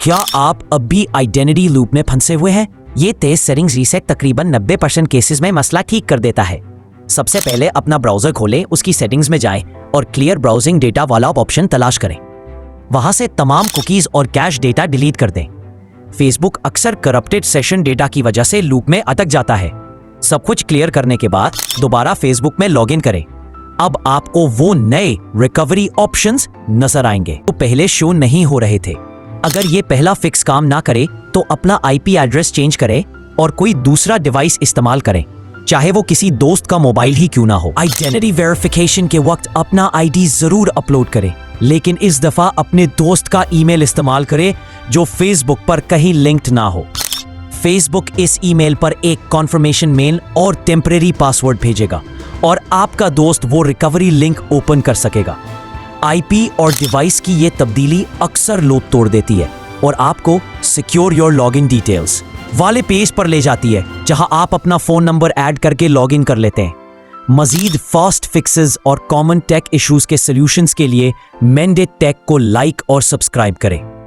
क्या आप अब भी आइडेंटिटी लूप में फंसे हुए हैं? ये तेज सेटिंग्स रीसेट तकरीबन 90% केसेस में मसला ठीक कर देता है। सबसे पहले अपना ब्राउजर खोलें, उसकी सेटिंग्स में जाएं और क्लियर ब्राउजिंग डेटा वाला ऑप्शन तलाश करें। वहां से तमाम कुकीज और कैश डेटा डिलीट कर दें। फेसबुक अक्सर करप्टेड सेशन डेटा की वजह से लूप में अटक जाता है। सब कुछ क्लियर करने के बाद दोबारा फेसबुक में लॉगिन करें। अब आपको वो नए रिकवरी ऑप्शंस नजर आएंगे जो पहले शो नहीं हो रहे थे। अगर ये पहला फिक्स काम ना करे तो अपना आईपी एड्रेस चेंज करें और कोई दूसरा डिवाइस इस्तेमाल करें, चाहे वो किसी दोस्त का मोबाइल ही क्यों ना हो। आइडेंटिटी वेरिफिकेशन के वक्त अपना आईडी जरूर अपलोड करें, लेकिन इस दफा अपने दोस्त का ईमेल इस्तेमाल करें जो फेसबुक पर कहीं लिंक्ड ना हो। फेसबुक इस ईमेल पर एक कॉन्फर्मेशन मेल और टेम्परेरी पासवर्ड भेजेगा और आपका दोस्त वो रिकवरी लिंक ओपन कर सकेगा। आईपी और डिवाइस की ये तब्दीली अक्सर लूप तोड़ देती है और आपको सिक्योर योर लॉगिन डिटेल्स वाले पेज पर ले जाती है, जहां आप अपना फोन नंबर ऐड करके लॉगिन कर लेते हैं। मजीद फास्ट फिक्सेस और कॉमन टेक इश्यूज के सॉल्यूशंस के लिए मेंडेड टेक को लाइक और सब्सक्राइब करें।